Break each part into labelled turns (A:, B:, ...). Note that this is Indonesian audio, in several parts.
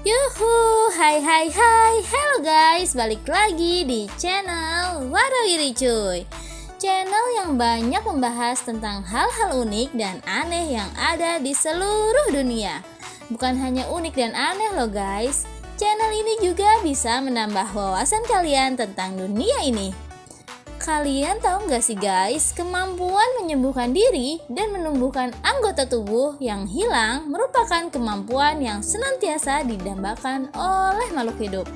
A: Yuhu, hai, hello guys, balik lagi di channel Warawiri Cuy. Channel yang banyak membahas tentang hal-hal unik dan aneh yang ada di seluruh dunia. Bukan hanya unik dan aneh loh guys, channel ini juga bisa menambah wawasan kalian tentang dunia ini. Kalian tahu nggak sih guys, kemampuan menyembuhkan diri dan menumbuhkan anggota tubuh yang hilang merupakan kemampuan yang senantiasa didambakan oleh makhluk hidup.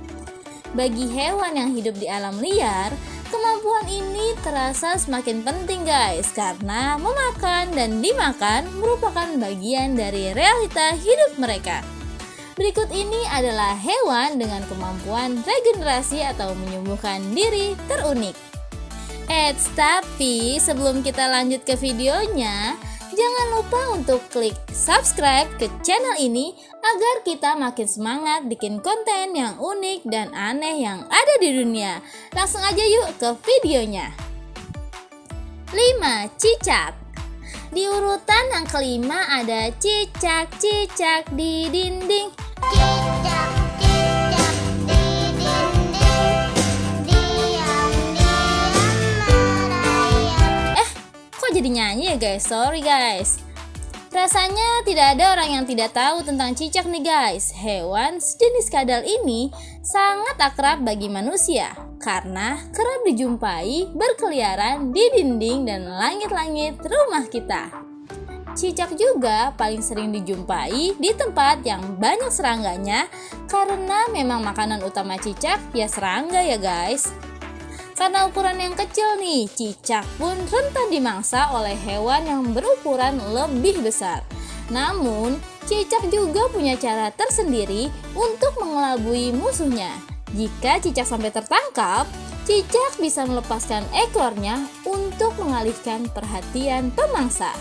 A: Bagi hewan yang hidup di alam liar, kemampuan ini terasa semakin penting guys, karena memakan dan dimakan merupakan bagian dari realita hidup mereka. Berikut ini adalah hewan dengan kemampuan regenerasi atau menyembuhkan diri terunik. Tapi sebelum kita lanjut ke videonya, jangan lupa untuk klik subscribe ke channel ini agar kita makin semangat bikin konten yang unik dan aneh yang ada di dunia. Langsung aja yuk ke videonya. 5. Cicak. Di urutan yang kelima ada cicak-cicak di dinding. Jadi nyanyi ya guys, sorry guys. Rasanya tidak ada orang yang tidak tahu tentang cicak nih guys. Hewan sejenis kadal ini sangat akrab bagi manusia karena kerap dijumpai berkeliaran di dinding dan langit-langit rumah kita. Cicak juga paling sering dijumpai di tempat yang banyak serangganya karena memang makanan utama cicak ya serangga ya guys. Karena ukuran yang kecil nih, cicak pun rentan dimangsa oleh hewan yang berukuran lebih besar. Namun, cicak juga punya cara tersendiri untuk mengelabui musuhnya. Jika cicak sampai tertangkap, cicak bisa melepaskan ekornya untuk mengalihkan perhatian pemangsa.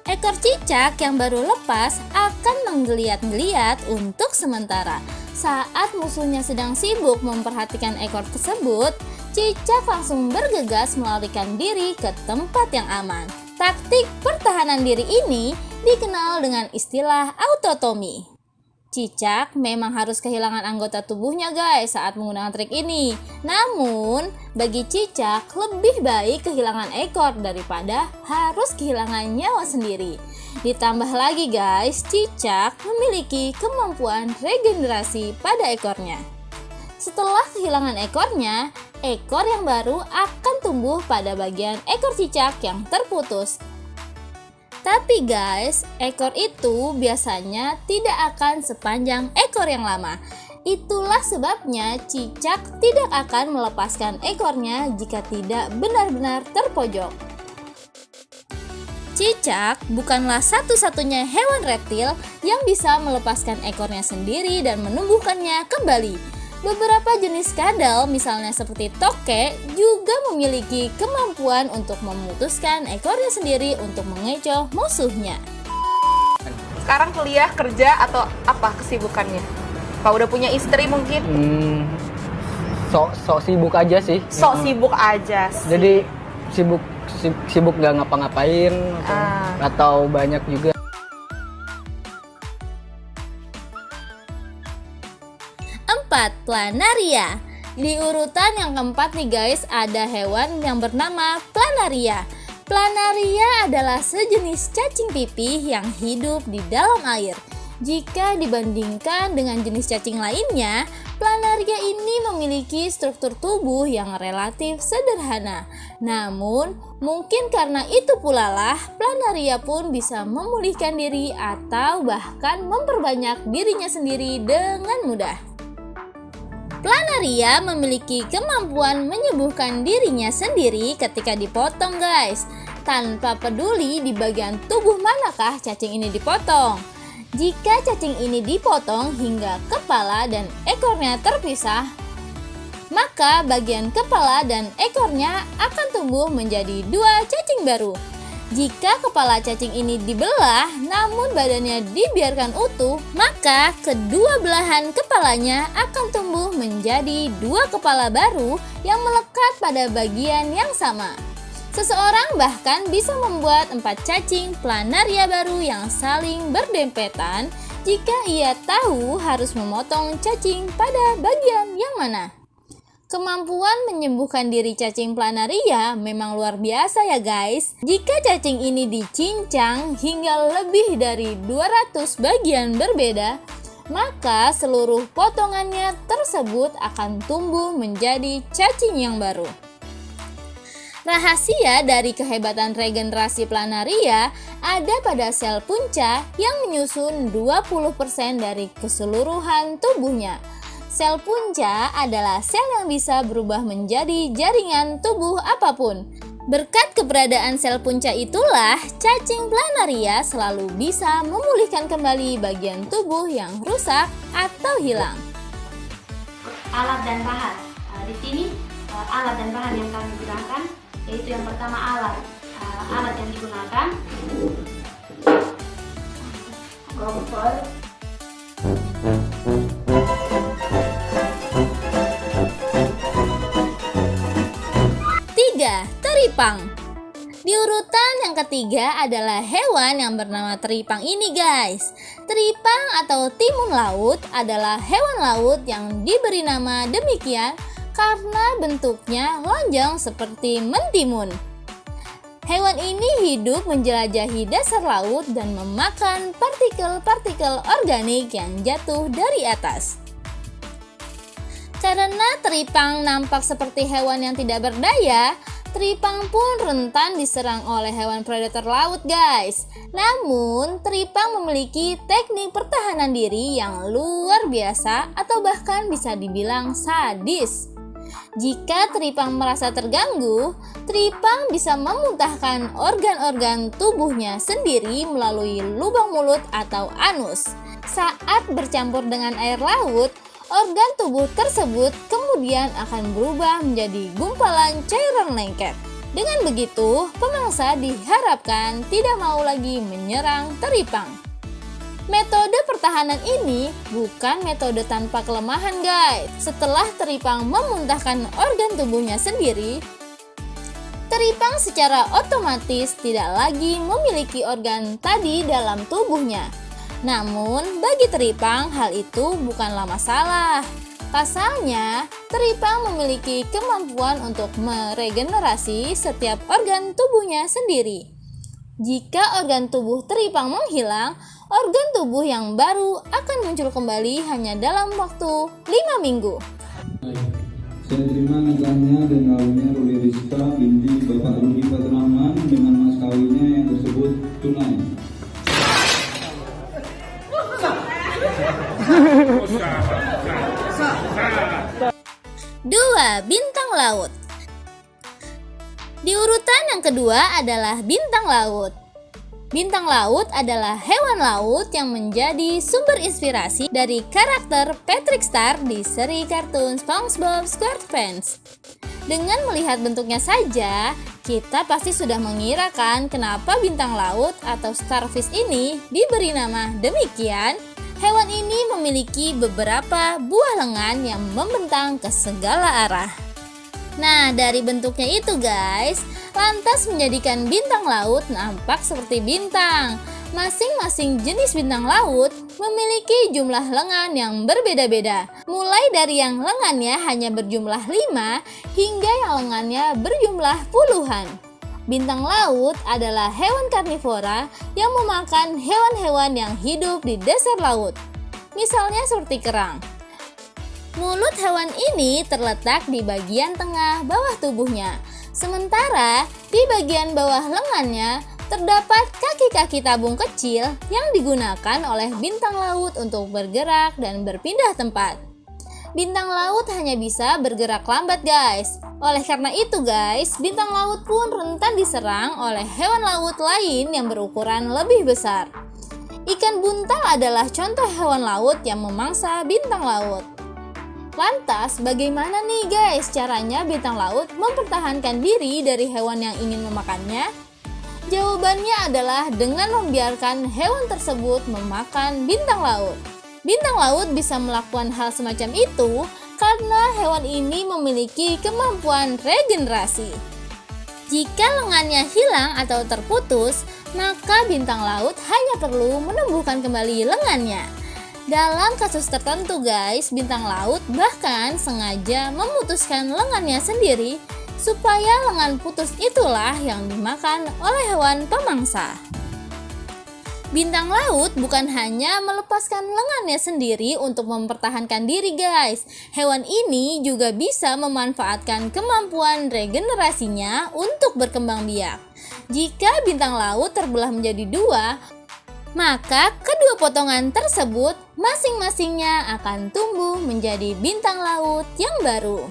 A: Ekor cicak yang baru lepas akan menggeliat-geliat untuk sementara. Saat musuhnya sedang sibuk memperhatikan ekor tersebut, cicak langsung bergegas melarikan diri ke tempat yang aman. Taktik pertahanan diri ini dikenal dengan istilah autotomi. Cicak memang harus kehilangan anggota tubuhnya guys saat menggunakan trik ini. Namun, bagi cicak lebih baik kehilangan ekor daripada harus kehilangan nyawa sendiri. Ditambah lagi guys, cicak memiliki kemampuan regenerasi pada ekornya. Setelah kehilangan ekornya, ekor yang baru akan tumbuh pada bagian ekor cicak yang terputus. Tapi guys, ekor itu biasanya tidak akan sepanjang ekor yang lama. Itulah sebabnya cicak tidak akan melepaskan ekornya jika tidak benar-benar terpojok. Cicak bukanlah satu-satunya hewan reptil yang bisa melepaskan ekornya sendiri dan menumbuhkannya kembali. Beberapa jenis kadal, misalnya seperti tokek, juga memiliki kemampuan untuk memutuskan ekornya sendiri untuk mengecoh musuhnya.
B: Sekarang kuliah, kerja, atau apa kesibukannya? Pak udah punya istri mungkin?
C: Sok sibuk aja sih.
B: Sok sibuk aja sih.
C: Jadi sibuk nggak ngapa-ngapain atau banyak juga.
A: 4. Planaria. Di urutan yang keempat nih guys, ada hewan yang bernama planaria. Planaria adalah sejenis cacing pipih yang hidup di dalam air. Jika dibandingkan dengan jenis cacing lainnya, planaria ini memiliki struktur tubuh yang relatif sederhana. Namun, mungkin karena itu pula lah, planaria pun bisa memulihkan diri atau bahkan memperbanyak dirinya sendiri dengan mudah. Planaria memiliki kemampuan menyembuhkan dirinya sendiri ketika dipotong guys, tanpa peduli di bagian tubuh manakah cacing ini dipotong. Jika cacing ini dipotong hingga kepala dan ekornya terpisah, maka bagian kepala dan ekornya akan tumbuh menjadi dua cacing baru. Jika kepala cacing ini dibelah namun badannya dibiarkan utuh, maka kedua belahan kepalanya akan tumbuh menjadi dua kepala baru yang melekat pada bagian yang sama. Seseorang bahkan bisa membuat 4 cacing planaria baru yang saling berdempetan jika ia tahu harus memotong cacing pada bagian yang mana. Kemampuan menyembuhkan diri cacing planaria memang luar biasa ya guys. Jika cacing ini dicincang hingga lebih dari 200 bagian berbeda, maka seluruh potongannya tersebut akan tumbuh menjadi cacing yang baru. Rahasia dari kehebatan regenerasi planaria ada pada sel punca yang menyusun 20% dari keseluruhan tubuhnya. Sel punca adalah sel yang bisa berubah menjadi jaringan tubuh apapun. Berkat keberadaan sel punca itulah cacing planaria selalu bisa memulihkan kembali bagian tubuh yang rusak atau hilang.
D: Alat dan bahan. Di sini alat dan bahan yang kami gunakan, yaitu yang pertama alat yang digunakan kompor,
A: teripang. Di urutan yang ketiga adalah hewan yang bernama teripang ini guys. Teripang atau timun laut adalah hewan laut yang diberi nama demikian karena bentuknya lonjong seperti mentimun. Hewan ini hidup menjelajahi dasar laut dan memakan partikel-partikel organik yang jatuh dari atas. Karena teripang nampak seperti hewan yang tidak berdaya, teripang pun rentan diserang oleh hewan predator laut guys. Namun, teripang memiliki teknik pertahanan diri yang luar biasa atau bahkan bisa dibilang sadis. Jika teripang merasa terganggu, teripang bisa memuntahkan organ-organ tubuhnya sendiri melalui lubang mulut atau anus. Saat bercampur dengan air laut, organ tubuh tersebut kemudian akan berubah menjadi gumpalan cairan lengket. Dengan begitu, pemangsa diharapkan tidak mau lagi menyerang teripang. Metode pertahanan ini bukan metode tanpa kelemahan guys. Setelah teripang memuntahkan organ tubuhnya sendiri, teripang secara otomatis tidak lagi memiliki organ tadi dalam tubuhnya. Namun, bagi teripang hal itu bukanlah masalah. Pasalnya, teripang memiliki kemampuan untuk meregenerasi setiap organ tubuhnya sendiri. Jika organ tubuh teripang menghilang, organ tubuh yang baru akan muncul kembali hanya dalam waktu 5 minggu.
E: Saya terima nikahnya dan kawinnya Ruli Rizka binti Bapak Rudi Patrahman dengan mas kawinnya yang tersebut tunai.
A: Dua, bintang laut. Di urutan yang kedua adalah bintang laut. Bintang laut adalah hewan laut yang menjadi sumber inspirasi dari karakter Patrick Star di seri kartun SpongeBob SquarePants. Dengan melihat bentuknya saja, kita pasti sudah mengirakan kenapa bintang laut atau starfish ini diberi nama demikian. Hewan ini memiliki beberapa buah lengan yang membentang ke segala arah. Nah, dari bentuknya itu guys, lantas menjadikan bintang laut nampak seperti bintang. Masing-masing jenis bintang laut memiliki jumlah lengan yang berbeda-beda. Mulai dari yang lengannya hanya berjumlah 5 hingga yang lengannya berjumlah puluhan. Bintang laut adalah hewan karnivora yang memakan hewan-hewan yang hidup di dasar laut. Misalnya seperti kerang. Mulut hewan ini terletak di bagian tengah bawah tubuhnya. Sementara di bagian bawah lengannya terdapat kaki-kaki tabung kecil yang digunakan oleh bintang laut untuk bergerak dan berpindah tempat. Bintang laut hanya bisa bergerak lambat guys. Oleh karena itu guys, bintang laut pun rentan diserang oleh hewan laut lain yang berukuran lebih besar. Ikan buntal adalah contoh hewan laut yang memangsa bintang laut. Lantas, bagaimana nih guys caranya bintang laut mempertahankan diri dari hewan yang ingin memakannya? Jawabannya adalah dengan membiarkan hewan tersebut memakan bintang laut. Bintang laut bisa melakukan hal semacam itu karena hewan ini memiliki kemampuan regenerasi. Jika lengannya hilang atau terputus, maka bintang laut hanya perlu menumbuhkan kembali lengannya. Dalam kasus tertentu guys, bintang laut bahkan sengaja memutuskan lengannya sendiri supaya lengan putus itulah yang dimakan oleh hewan pemangsa. Bintang laut bukan hanya melepaskan lengannya sendiri untuk mempertahankan diri guys. Hewan ini juga bisa memanfaatkan kemampuan regenerasinya untuk berkembang biak. Jika bintang laut terbelah menjadi dua, maka kedua potongan tersebut masing-masingnya akan tumbuh menjadi bintang laut yang baru.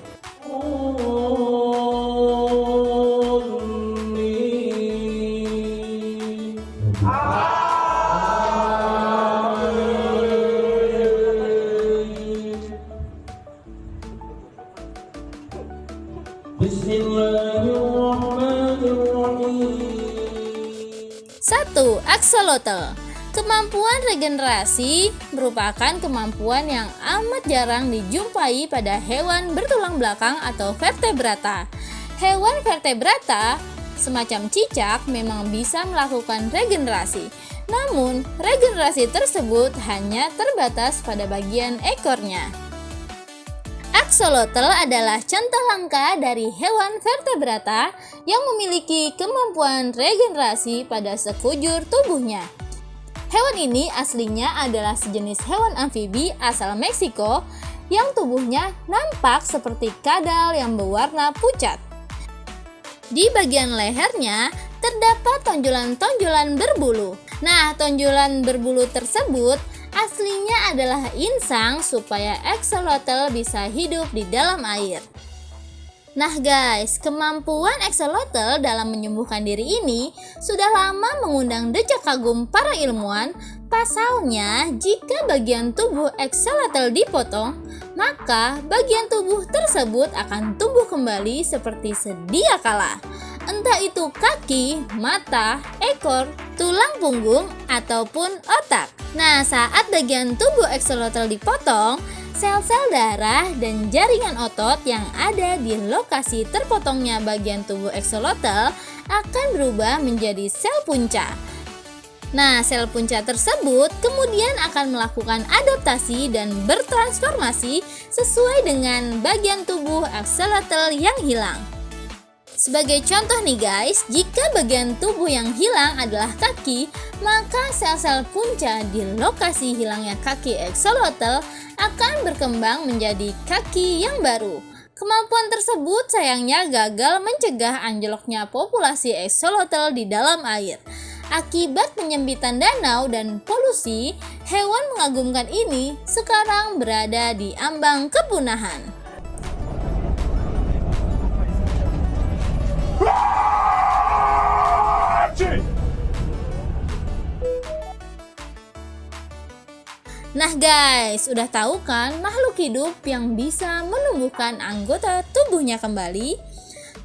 A: Satu, axolotl. Kemampuan regenerasi merupakan kemampuan yang amat jarang dijumpai pada hewan bertulang belakang atau vertebrata. Hewan vertebrata semacam cicak memang bisa melakukan regenerasi. Namun, regenerasi tersebut hanya terbatas pada bagian ekornya. Axolotl adalah contoh langka dari hewan vertebrata yang memiliki kemampuan regenerasi pada sekujur tubuhnya. Hewan ini aslinya adalah sejenis hewan amfibi asal Meksiko yang tubuhnya nampak seperti kadal yang berwarna pucat. Di bagian lehernya terdapat tonjolan-tonjolan berbulu. Nah, tonjolan berbulu tersebut aslinya adalah insang supaya axolotl bisa hidup di dalam air. Nah guys, kemampuan axolotl dalam menyembuhkan diri ini sudah lama mengundang decak kagum para ilmuwan. Pasalnya, jika bagian tubuh axolotl dipotong, maka bagian tubuh tersebut akan tumbuh kembali seperti sedia kala. Entah itu kaki, mata, ekor, tulang punggung, ataupun otak. Nah, saat bagian tubuh axolotl dipotong, sel-sel darah dan jaringan otot yang ada di lokasi terpotongnya bagian tubuh axolotl akan berubah menjadi sel punca. Nah, sel punca tersebut kemudian akan melakukan adaptasi dan bertransformasi sesuai dengan bagian tubuh axolotl yang hilang. Sebagai contoh nih guys, jika bagian tubuh yang hilang adalah kaki, maka sel-sel punca di lokasi hilangnya kaki axolotl akan berkembang menjadi kaki yang baru. Kemampuan tersebut sayangnya gagal mencegah anjloknya populasi axolotl di dalam air. Akibat penyempitan danau dan polusi, hewan mengagumkan ini sekarang berada di ambang kepunahan. Nah guys, udah tahu kan makhluk hidup yang bisa menumbuhkan anggota tubuhnya kembali?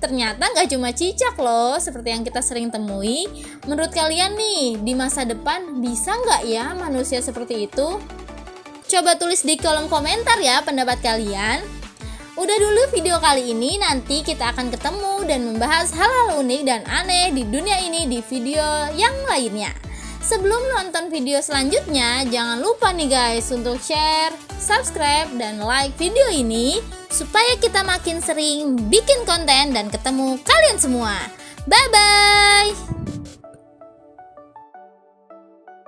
A: Ternyata nggak cuma cicak loh, seperti yang kita sering temui. Menurut kalian nih, di masa depan bisa nggak ya manusia seperti itu? Coba tulis di kolom komentar ya pendapat kalian. Udah dulu video kali ini, nanti kita akan ketemu dan membahas hal-hal unik dan aneh di dunia ini di video yang lainnya. Sebelum nonton video selanjutnya, jangan lupa nih guys untuk share, subscribe, dan like video ini supaya kita makin sering bikin konten dan ketemu kalian semua. Bye-bye!